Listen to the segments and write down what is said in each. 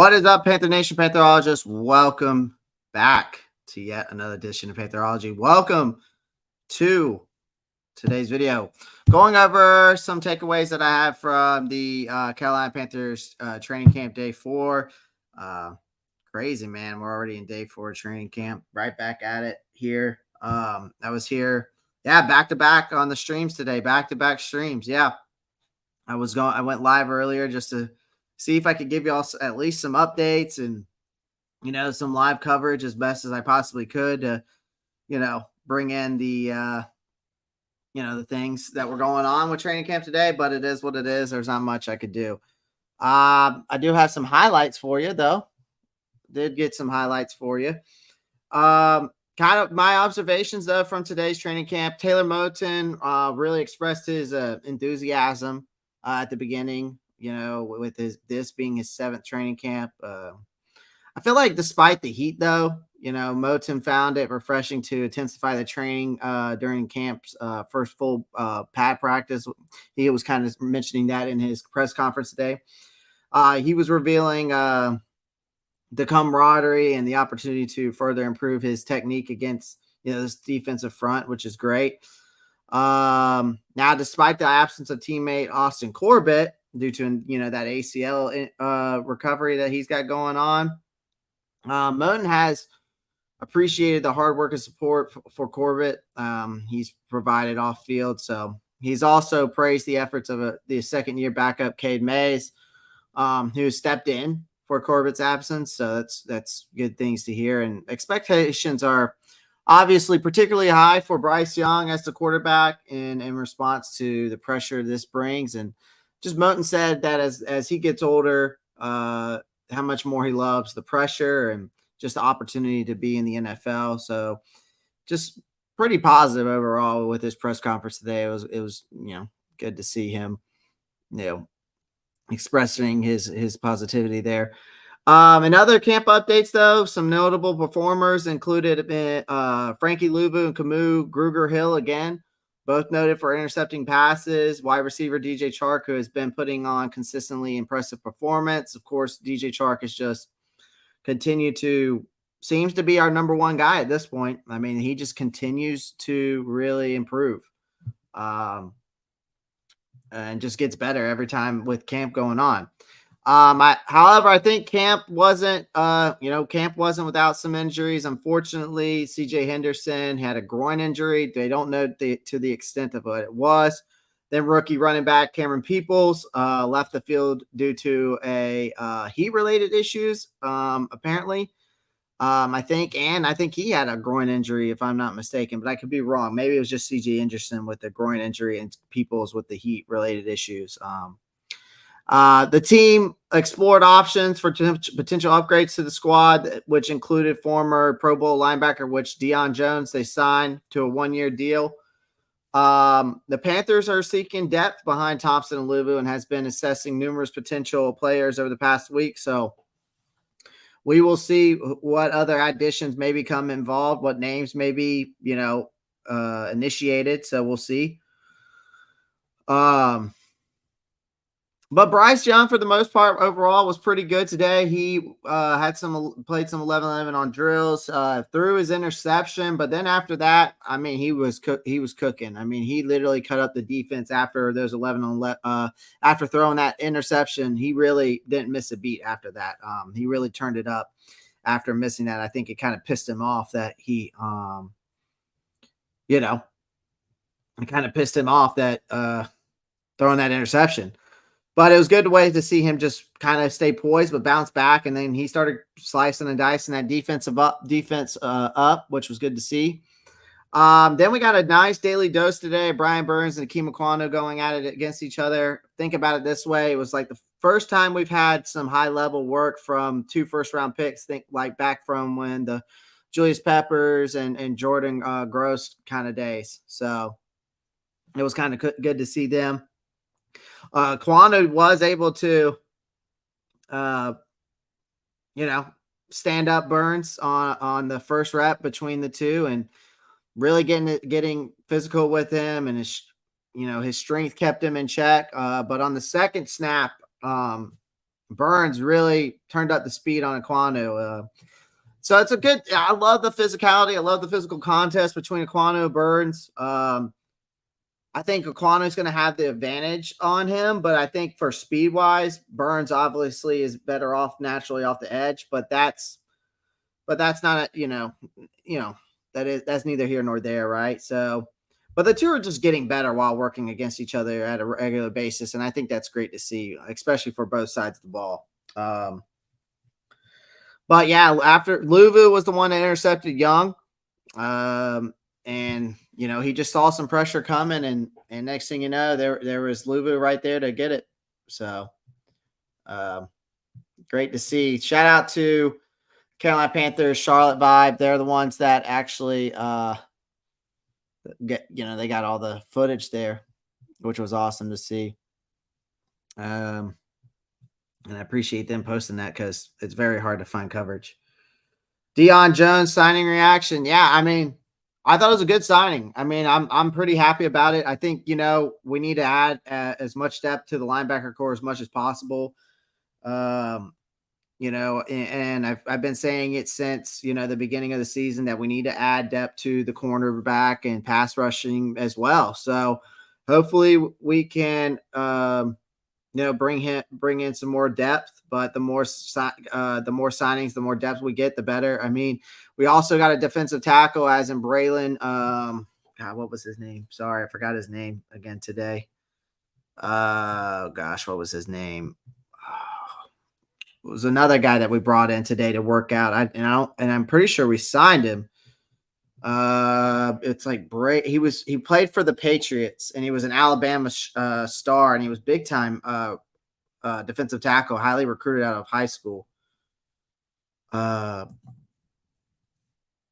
What is up, Panther Nation, Pantherologists? Welcome back to yet another edition of Pantherology. Welcome to today's video. Going over some takeaways that I have from the Carolina Panthers training camp day 4. Crazy, man. We're already in day 4 training camp. Right back at it here. I was here, back to back on the streams today. Back to back streams. Yeah. I went live earlier just to see if I could give you all at least some updates and, some live coverage as best as I possibly could to, bring in the things that were going on with training camp today, but it is what it is. There's not much I could do. I do have some highlights for you, though. Did get some highlights for you. Kind of my observations, though, from today's training camp. Taylor Moton really expressed his enthusiasm at the beginning, with this being his 7th training camp. I feel like despite the heat, though, Moton found it refreshing to intensify the training during camp's first full pad practice. He was kind of mentioning that in his press conference today. He was revealing the camaraderie and the opportunity to further improve his technique against, this defensive front, which is great. Now, despite the absence of teammate Austin Corbett due to, that ACL recovery that he's got going on, Moton has appreciated the hard work and support for Corbett. He's provided off field. So he's also praised the efforts of the second-year backup, Cade Mays, who stepped in for Corbett's absence. So that's good things to hear. And expectations are obviously particularly high for Bryce Young as the quarterback in response to the pressure this brings. And just Moton said that as he gets older, how much more he loves the pressure and just the opportunity to be in the NFL. So just pretty positive overall with his press conference today. It was good to see him, expressing his positivity there. In other camp updates, though, some notable performers included Frankie Luvu and Camus Gruger-Hill again, both noted for intercepting passes. Wide receiver DJ Chark, who has been putting on consistently impressive performance. Of course, DJ Chark is just seems to be our number one guy at this point. I mean, he just continues to really improve. And just gets better every time with camp going on. However, I think camp wasn't without some injuries. Unfortunately, CJ Henderson had a groin injury. They don't know to the extent of what it was. Then rookie running back Cameron Peoples left the field due to a heat-related issues, apparently. I think he had a groin injury, if I'm not mistaken, but I could be wrong. Maybe it was just CJ Henderson with the groin injury and Peoples with the heat-related issues. The team explored options for potential upgrades to the squad, which included former Pro Bowl linebacker, Deion Jones, they signed to a 1-year deal. The Panthers are seeking depth behind Thompson and Luvu and has been assessing numerous potential players over the past week. So we will see what other additions may become involved, what names may be, initiated. So we'll see. But Bryce Young, for the most part, overall was pretty good today. He played some 11-11 on drills, threw his interception, but then after that, I mean, he was cooking. I mean, he literally cut up the defense after those 11-11. After throwing that interception, he really didn't miss a beat after that. He really turned it up after missing that. I think it kind of pissed him off that it kind of pissed him off that throwing that interception. But it was good way to see him just kind of stay poised, but bounce back. And then he started slicing and dicing that defense up, which was good to see. Then we got a nice daily dose today. Brian Burns and Akeem Aquano going at it against each other. Think about it this way. It was like the first time we've had some high-level work from 2 first-round picks. Think like back from when the Julius Peppers and Jordan Gross kind of days. So it was kind of good to see them. Quando was able to, stand up Burns on the first rep between the two and really getting physical with him, and his strength kept him in check. But on the second snap, Burns really turned up the speed on Ekwonu. So it's a good. I love the physicality. I love the physical contest between Ekwonu and Burns. I think Ekwonu is going to have the advantage on him, but I think for speed wise, Burns obviously is better off naturally off the edge. But that's not that's neither here nor there, right? So, but the two are just getting better while working against each other at a regular basis, and I think that's great to see, especially for both sides of the ball. But yeah, after Luvu was the one that intercepted Young, and he just saw some pressure coming, and next thing you know, there was Luvu right there to get it. So, great to see. Shout out to Carolina Panthers, Charlotte vibe. They're the ones that actually they got all the footage there, which was awesome to see. And I appreciate them posting that because it's very hard to find coverage. Deion Jones signing reaction. Yeah, I mean, I thought it was a good signing. I mean, I'm pretty happy about it. I think we need to add as much depth to the linebacker core as much as possible. And I've been saying it since the beginning of the season that we need to add depth to the cornerback and pass rushing as well. So hopefully we can bring in some more depth. But the more signings, the more depth we get, the better. I mean, we also got a defensive tackle as in Braylon. God, what was his name? Sorry, I forgot his name again today. Gosh, what was his name? It was another guy that we brought in today to work out. I'm pretty sure we signed him. It's like he played for the Patriots and he was an Alabama star and he was big time defensive tackle, highly recruited out of high school. I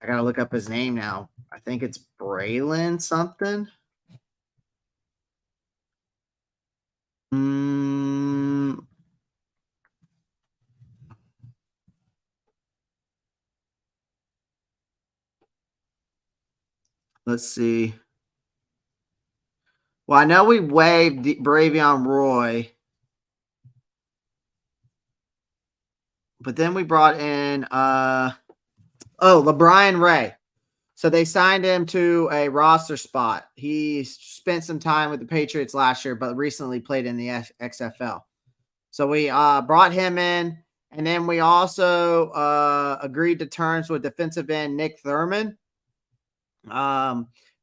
gotta look up his name now. I think it's Braylon something. Let's see. Well, I know we waived Bravion Roy, but then we brought in LeBron Ray. So they signed him to a roster spot. He spent some time with the Patriots last year, but recently played in the XFL. So we brought him in, and then we also agreed to terms with defensive end Nick Thurman.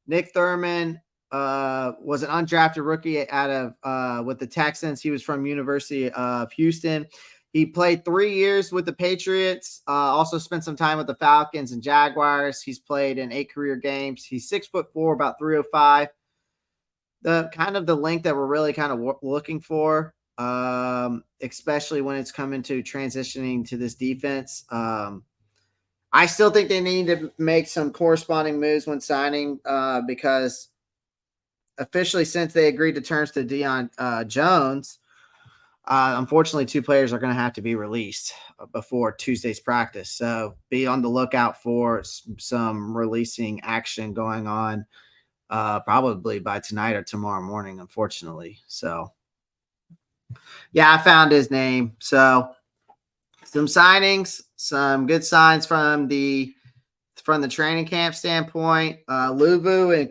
Nick Thurman was an undrafted rookie out of with the Texans. He was from University of Houston. He played 3 years with the Patriots, also spent some time with the Falcons and Jaguars. He's played in 8 career games. He's 6'4", about 305. The length that we're really kind of looking for, especially when it's coming to transitioning to this defense. I still think they need to make some corresponding moves when signing because officially since they agreed to terms to Deion Jones, unfortunately, 2 players are going to have to be released before Tuesday's practice. So be on the lookout for some releasing action going on probably by tonight or tomorrow morning, unfortunately. So, yeah, I found his name. So some signings, some good signs from the training camp standpoint. Luvu and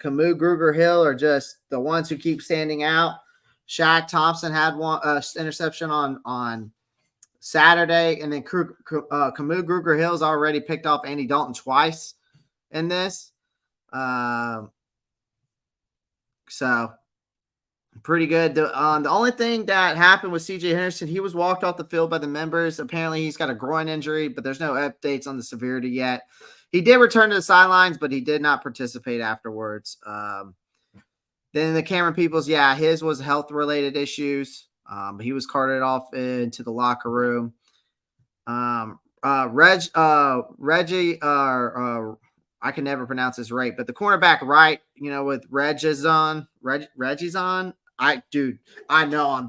Camus Gruger-Hill are just the ones who keep standing out. Shaq Thompson had one interception on Saturday, and then Camus Gruger-Hill's already picked off Andy Dalton twice in this. So pretty good. The only thing that happened with CJ Henderson, he was walked off the field by the members. Apparently he's got a groin injury, but there's no updates on the severity yet. He did return to the sidelines, but he did not participate afterwards. Then the Cameron Peoples, his was health-related issues. He was carted off into the locker room. Reggie, I can never pronounce this right, but the cornerback right, with Regizon, I know I'm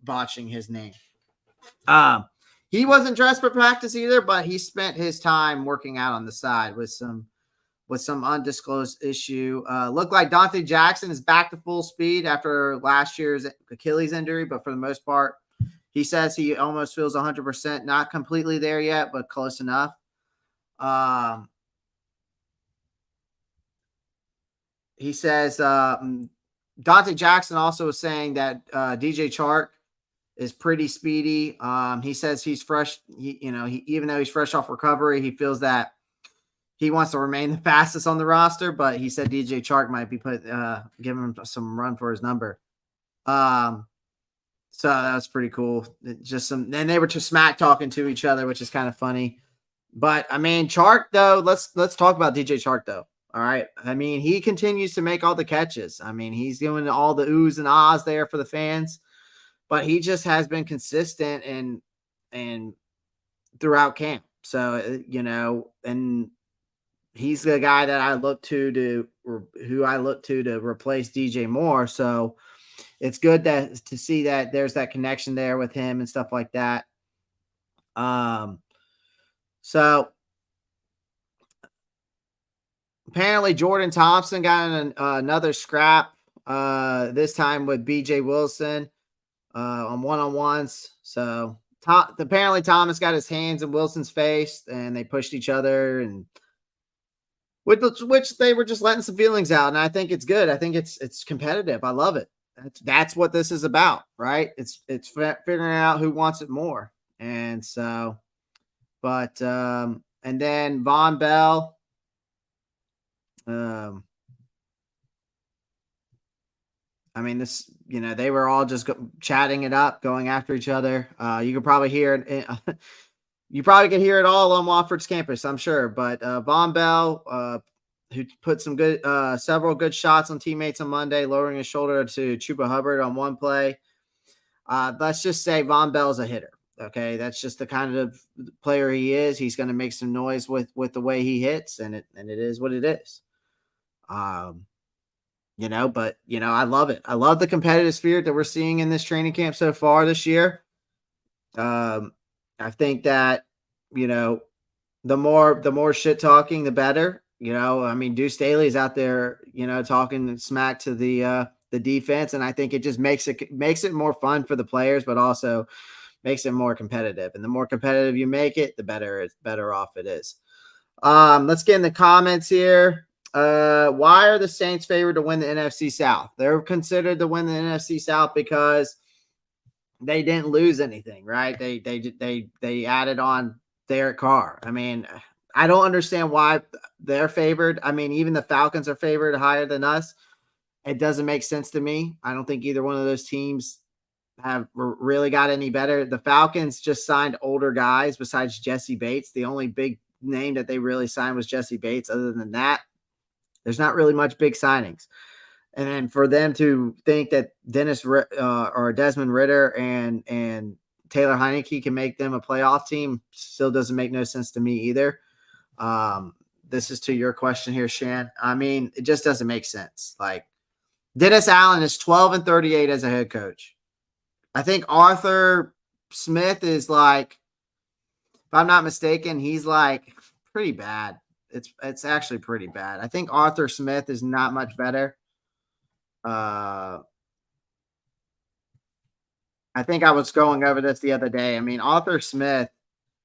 botching his name. He wasn't dressed for practice either, but he spent his time working out on the side with some undisclosed issue. Looked like Dante Jackson is back to full speed after last year's Achilles injury, but for the most part, He says he almost feels 100%, not completely there yet, but close enough. He says Dante Jackson also was saying that DJ Chark is pretty speedy. He says he's fresh. Even though he's fresh off recovery, he feels that he wants to remain the fastest on the roster. But he said DJ Chark might be giving him some run for his number. So that was pretty cool. And they were just smack talking to each other, which is kind of funny. But I mean, Chark though. Let's talk about DJ Chark though. All right. I mean, he continues to make all the catches. I mean, he's doing all the oohs and ahs there for the fans, but he just has been consistent and throughout camp. So, and he's the guy that I look to replace DJ Moore. So it's good to see that there's that connection there with him and stuff like that. So apparently Jordan Thompson got another scrap this time with BJ Wilson on one-on-ones. So apparently Thomas got his hands in Wilson's face and they pushed each other, and which they were just letting some feelings out. And I think it's good. I think it's competitive. I love it. That's what this is about, right? It's figuring out who wants it more. And so, but and then Von Bell. I mean, they were all just chatting it up, going after each other. You could probably hear it. You probably could hear it all on Wofford's campus, I'm sure. But Von Bell, who put several good shots on teammates on Monday, lowering his shoulder to Chuba Hubbard on one play. Let's just say Von Bell's a hitter. Okay, that's just the kind of player he is. He's going to make some noise with the way he hits, and it is what it is. But I love it. I love the competitive spirit that we're seeing in this training camp so far this year. I think that, the more shit talking, the better. I mean, Deuce Staley is out there, talking smack to the defense, and I think it just makes it more fun for the players, but also makes it more competitive. And the more competitive you make it, the better off it is. Let's get in the comments here. Why are the Saints favored to win the NFC South? They're considered to win the NFC South because they didn't lose anything, right? They added on Derek Carr. I mean, I don't understand why they're favored. I mean, even the Falcons are favored higher than us. It doesn't make sense to me. I don't think either one of those teams have really got any better. The Falcons just signed older guys besides Jesse Bates. The only big name that they really signed was Jesse Bates. Other than that, there's not really much big signings. And then for them to think that or Desmond Ridder and Taylor Heineke can make them a playoff team still doesn't make no sense to me either. This is to your question here, Shan. I mean, it just doesn't make sense. Like, Dennis Allen is 12-38 as a head coach. I think Arthur Smith is like, if I'm not mistaken, he's like pretty bad. It's actually pretty bad. I think Arthur Smith is not much better. I think I was going over this the other day. I mean, Arthur Smith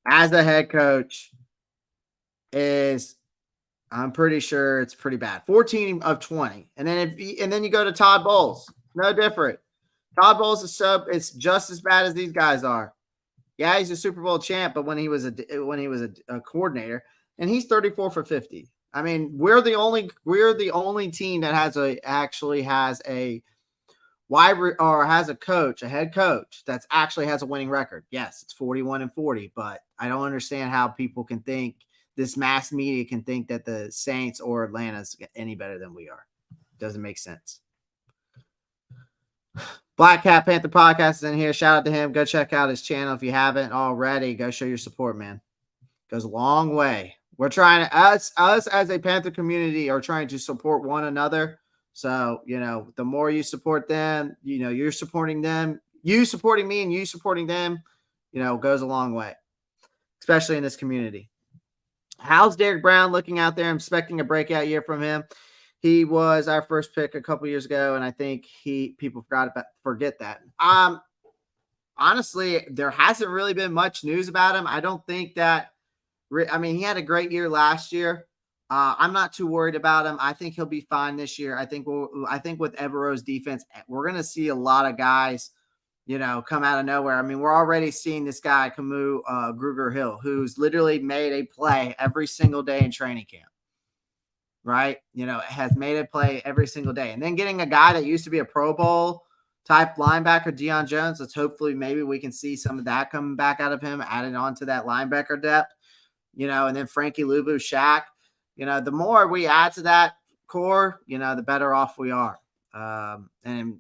as a head coach I'm pretty sure it's pretty bad. 14 of 20. And then you go to Todd Bowles. No different. Todd Bowles it's just as bad as these guys are. Yeah, he's a Super Bowl champ, but when he was a coordinator, and he's 34 for 50. I mean, we're the only team that actually has a head coach that's actually has a winning record. Yes, it's 41-40, but I don't understand how people can think, this mass media can think that the Saints or Atlanta's any better than we are. Doesn't make sense. Black Cat Panther Podcast is in here. Shout out to him. Go check out his channel if you haven't already. Go show your support, man. Goes a long way. We're trying to us as a Panther community are trying to support one another. So, the more you support them, you're supporting them, you supporting me and you supporting them, goes a long way, especially in this community. How's Derek Brown looking out there? I'm expecting a breakout year from him. He was our first pick a couple years ago, and I think people forget that. honestly, there hasn't really been much news about him. I don't think that. I mean, he had a great year last year. I'm not too worried about him. I think he'll be fine this year. I think with Evero's defense, we're going to see a lot of guys, come out of nowhere. I mean, we're already seeing this guy, Gruger Hill, who's literally made a play every single day in training camp, right? Has made a play every single day. And then getting a guy that used to be a Pro Bowl type linebacker, Deion Jones, hopefully maybe we can see some of that coming back out of him, added on to that linebacker depth. And then Frankie Luvu, Shaq, the more we add to that core, the better off we are. And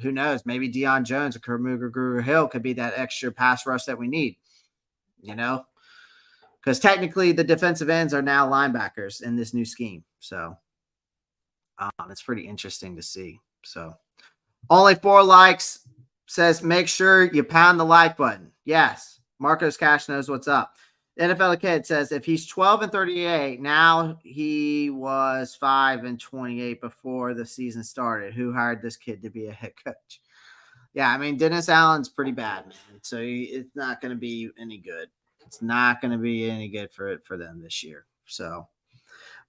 who knows, maybe Deion Jones or Gruger Hill could be that extra pass rush that we need, because technically the defensive ends are now linebackers in this new scheme. So it's pretty interesting to see. So only 4 likes, says, make sure you pound the like button. Yes. Marcos Cash knows what's up. NFL Kid says, if he's 12-38, now he was 5-28 before the season started. Who hired this kid to be a head coach? Yeah, I mean, Dennis Allen's pretty bad, man. So it's not going to be any good. It's not going to be any good for them this year. So,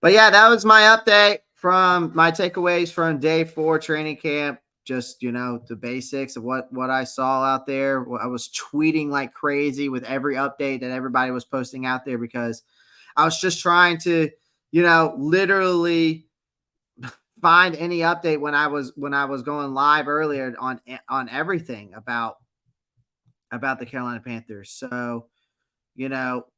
but yeah, that was my update from my takeaways from day 4 training camp. Just, the basics of what I saw out there. I was tweeting like crazy with every update that everybody was posting out there, because I was just trying to, literally find any update when I was going live earlier on everything about the Carolina Panthers. So, we'll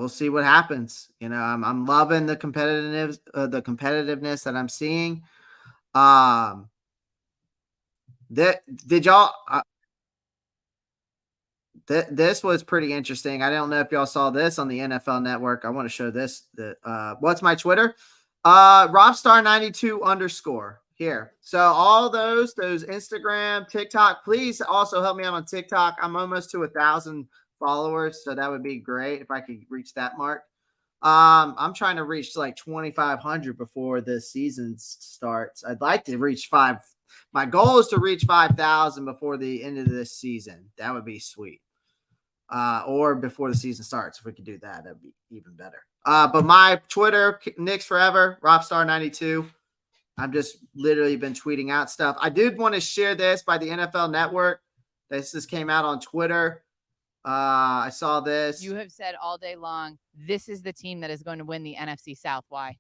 see what happens. I'm loving the competitiveness that I'm seeing. Did y'all? This was pretty interesting. I don't know if y'all saw this on the NFL Network. I want to show this. What's my Twitter? Roppstar92_ here. So all those Instagram, TikTok. Please also help me out on TikTok. I'm almost to 1,000 followers, so that would be great if I could reach that mark. I'm trying to reach like 2,500 before the season starts. I'd like to reach 5. My goal is to reach 5,000 before the end of this season. That would be sweet. Or before the season starts. If we could do that, that'd be even better. But my Twitter, Knicks Forever, Roppstar92. I've just literally been tweeting out stuff. I did want to share this by the NFL Network. This just came out on Twitter. I saw this. You have said all day long, this is the team that is going to win the NFC South. Why?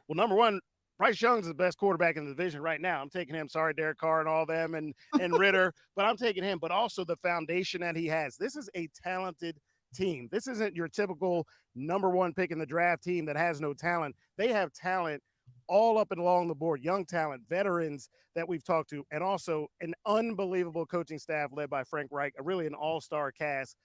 Well, number one, Bryce Young's the best quarterback in the division right now. I'm taking him. Sorry, Derek Carr and all them and Ritter, but I'm taking him. But also the foundation that he has. This is a talented team. This isn't your typical number 1 pick in the draft team that has no talent. They have talent all up and along the board, young talent, veterans that we've talked to, and also an unbelievable coaching staff led by Frank Reich, really an all-star cast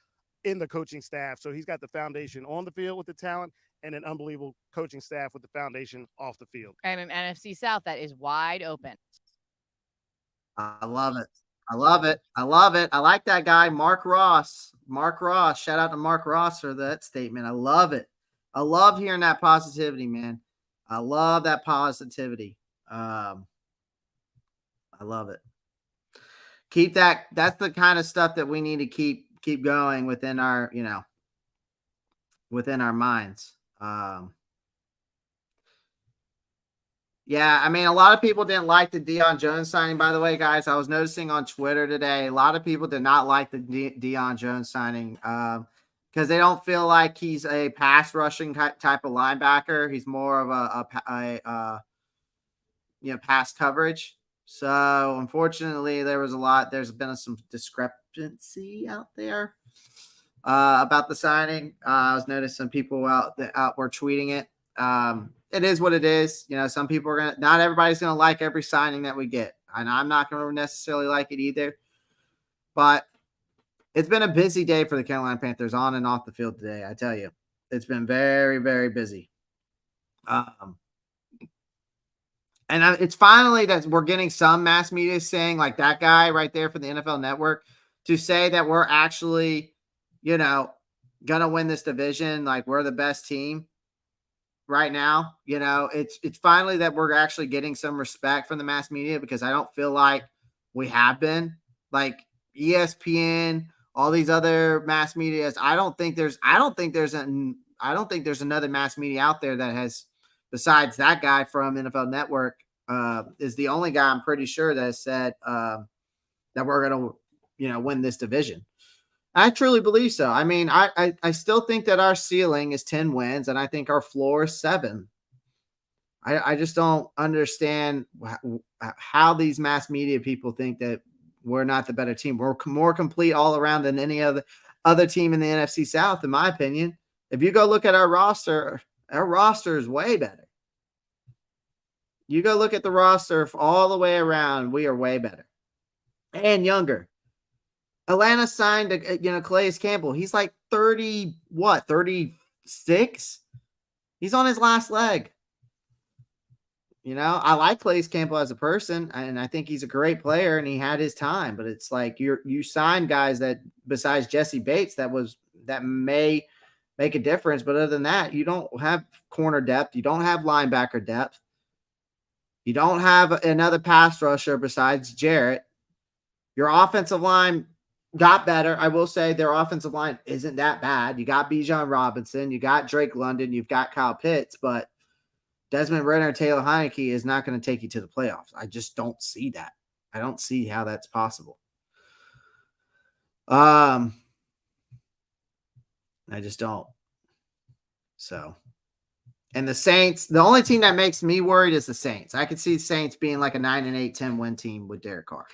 in the coaching staff. So he's got the foundation on the field with the talent and an unbelievable coaching staff with the foundation off the field. And an NFC South that is wide open. I love it. I love it. I love it. I like that guy, Mark Ross. Mark Ross. Shout out to Mark Ross for that statement. I love it. I love hearing that positivity, man. I love that positivity. I love it. Keep that. That's the kind of stuff that we need to keep going within our, within our minds. Yeah, I mean, a lot of people didn't like the Deion Jones signing, by the way, guys. I was noticing on Twitter today, a lot of people did not like the Deion Jones signing because they don't feel like he's a pass rushing type of linebacker. He's more of a pass coverage. So unfortunately, there's been some discrepancy out there about the signing. I was noticing some people out were tweeting it. It is what it is. Some people are not everybody's going to like every signing that we get. And I'm not going to necessarily like it either. But it's been a busy day for the Carolina Panthers on and off the field today. I tell you, it's been very, very busy. And it's finally that we're getting some mass media saying, like that guy right there for the NFL Network, to say that we're actually, going to win this division. Like we're the best team right now. It's finally that we're actually getting some respect from the mass media, because I don't feel like we have been. like ESPN, all these other mass medias. I don't think there's another mass media out there that has, besides that guy from NFL Network, is the only guy I'm pretty sure that has said that we're going to, win this division. I truly believe so. I mean, I still think that our ceiling is 10 wins, and I think our floor is 7. I just don't understand how these mass media people think that we're not the better team. We're more complete all around than any other team in the NFC South, in my opinion. If you go look at our roster is way better. You go look at the roster all the way around, we are way better and younger. Atlanta signed, Calais Campbell. He's like 36? He's on his last leg. I like Calais Campbell as a person, and I think he's a great player, and he had his time. But it's like you sign guys that, besides Jesse Bates, that may make a difference. But other than that, you don't have corner depth. You don't have linebacker depth. You don't have another pass rusher besides Jarrett. Your offensive line got better. I will say their offensive line isn't that bad. You got Bijan Robinson. You got Drake London. You've got Kyle Pitts. But Desmond Ridder, Taylor Heineke is not going to take you to the playoffs. I just don't see that. I don't see how that's possible. I just don't. So, and the Saints, the only team that makes me worried is the Saints. I could see the Saints being like a 9-8, 10-win team with Derek Carr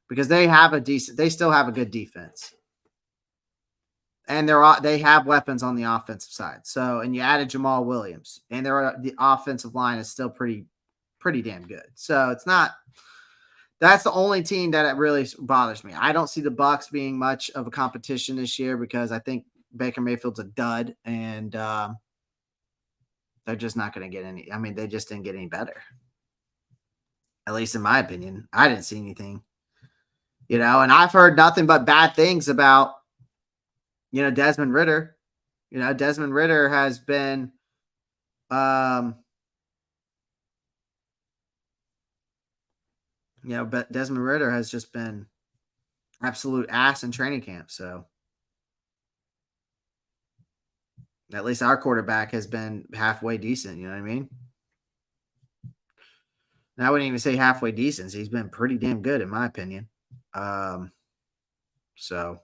because they still have a good defense. And they have weapons on the offensive side. So, and you added Jamal Williams, and the offensive line is still pretty damn good. So that's the only team that it really bothers me. I don't see the Bucs being much of a competition this year because I think Baker Mayfield's a dud, and they're just not going to get any. I mean, they just didn't get any better. At least in my opinion, I didn't see anything. And I've heard nothing but bad things about Desmond Ridder. Desmond Ridder has been but Desmond Ridder has just been absolute ass in training camp. So at least our quarterback has been halfway decent. You know what I mean? And I wouldn't even say halfway decent. He's been pretty damn good in my opinion. So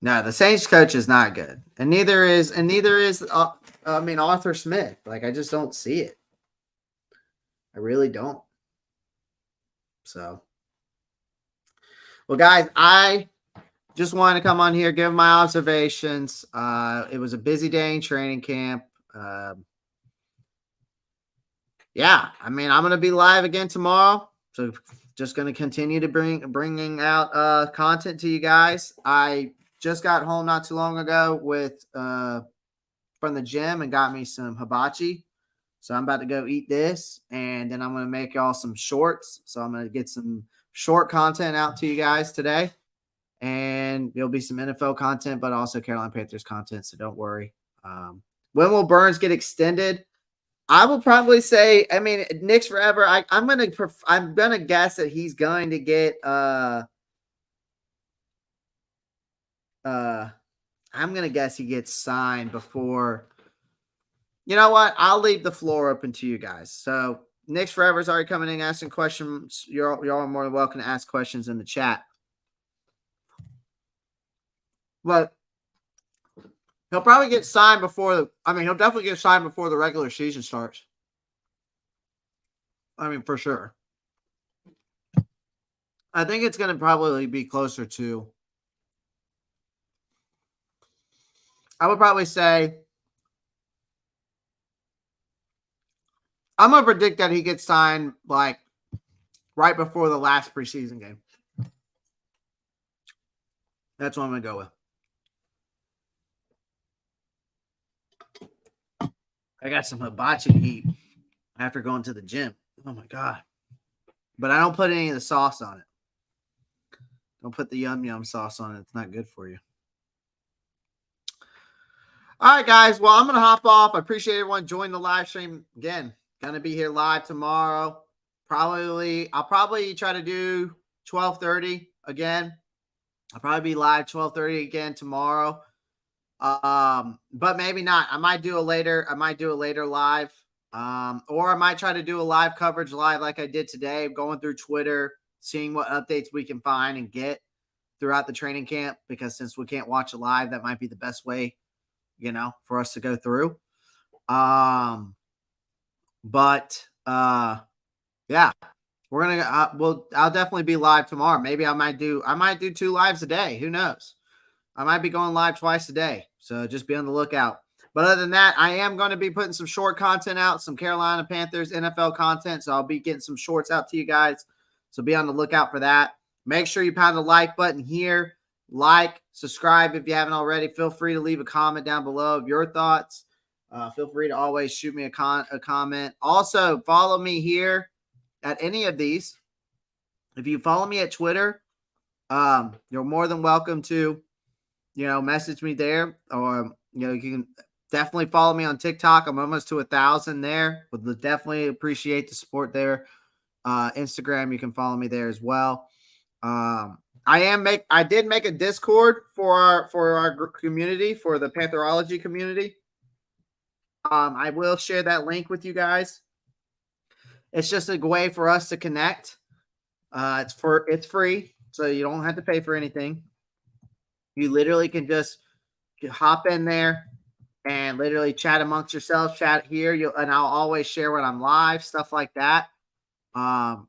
no, the Saints coach is not good, and neither is Arthur Smith. Like, I just don't see it. I really don't. So, well, guys, I just wanted to come on here, give my observations. It was a busy day in training camp. Yeah, I mean, I'm going to be live again tomorrow. So just going to continue to bringing out content to you guys. I just got home not too long ago from the gym and got me some hibachi. So I'm about to go eat this, and then I'm going to make y'all some shorts. So I'm going to get some short content out to you guys today. And there'll be some NFL content, but also Carolina Panthers content. So don't worry. When will Burns get extended? I will probably say, I mean, Knicks forever. I'm gonna guess that he's going to get I'm gonna guess he gets signed before. You know what? I'll leave the floor open to you guys. So Knicks forever is already coming in asking questions. Y'all are more than welcome to ask questions in the chat. But he'll probably get signed he'll definitely get signed before the regular season starts. I mean, for sure. I think it's going to probably be closer to, I would probably say, I'm going to predict that he gets signed like right before the last preseason game. That's what I'm going to go with. I got some hibachi to eat after going to the gym. Oh my God. But I don't put any of the sauce on it. Don't put the yum yum sauce on it. It's not good for you. All right, guys. Well, I'm going to hop off. I appreciate everyone joining the live stream. Again, going to be here live tomorrow. I'll probably try to do 12:30 again. I'll probably be live 12:30 again tomorrow. But maybe not. I might do a later live. Or I might try to do a live coverage live like I did today, going through Twitter, seeing what updates we can find and get throughout the training camp, because since we can't watch it live, that might be the best way, for us to go through. But yeah, we're gonna I'll definitely be live tomorrow. Maybe I might do 2 lives a day. Who knows? I might be going live twice a day. So just be on the lookout. But other than that, I am going to be putting some short content out, some Carolina Panthers NFL content. So I'll be getting some shorts out to you guys. So be on the lookout for that. Make sure you pound the like button here. Like, subscribe if you haven't already. Feel free to leave a comment down below of your thoughts. Feel free to always shoot me a comment. Also, follow me here at any of these. If you follow me at Twitter, you're more than welcome to, message me there, or, you can definitely follow me on TikTok. I'm almost to 1,000 there. Would definitely appreciate the support there. Instagram, you can follow me there as well. I did make a Discord for our community, for the Pantherology community. I will share that link with you guys. It's just a way for us to connect. It's free, so you don't have to pay for anything. You literally can just hop in there and literally chat amongst yourselves, chat here. And I'll always share when I'm live, stuff like that.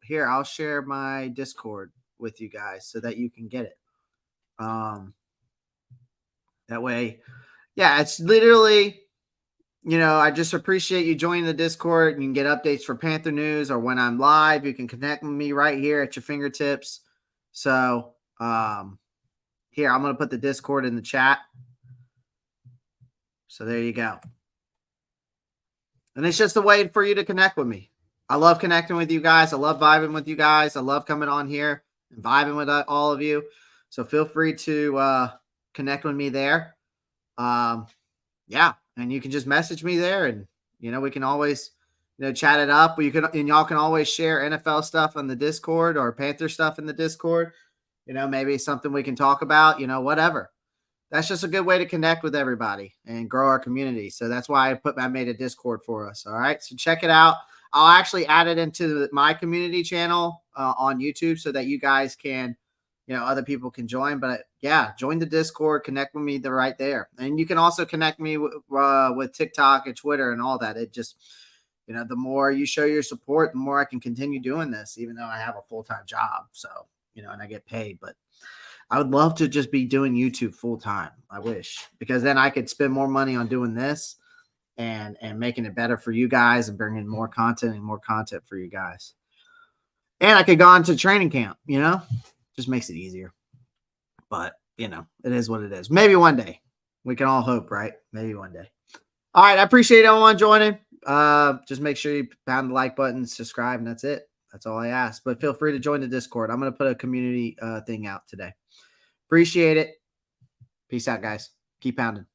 Here, I'll share my Discord with you guys so that you can get it. That way, yeah, it's literally, I just appreciate you joining the Discord. You can get updates for Panther news, or when I'm live, you can connect with me right here at your fingertips. So, here, I'm going to put the Discord in the chat. So there you go. And it's just a way for you to connect with me. I love connecting with you guys. I love vibing with you guys. I love coming on here and vibing with all of you. So feel free to connect with me there. Yeah. And you can just message me there, and, we can always, chat it up. And y'all can always share NFL stuff on the Discord, or Panther stuff in the Discord. Maybe something we can talk about, whatever. That's just a good way to connect with everybody and grow our community. So that's why I made a Discord for us. All right. So check it out. I'll actually add it into my community channel on YouTube so that you guys can, other people can join. But yeah, join the Discord, connect with me right there. And you can also connect me with TikTok and Twitter and all that. It just, the more you show your support, the more I can continue doing this, even though I have a full-time job. So, and I get paid, but I would love to just be doing YouTube full time. I wish, because then I could spend more money on doing this and making it better for you guys, and bringing more content for you guys. And I could go on to training camp, just makes it easier. But, it is what it is. Maybe one day. We can all hope, right? Maybe one day. All right. I appreciate everyone joining. Just make sure you pound the like button, subscribe, and that's it. That's all I ask. But feel free to join the Discord. I'm going to put a community thing out today. Appreciate it. Peace out, guys. Keep pounding.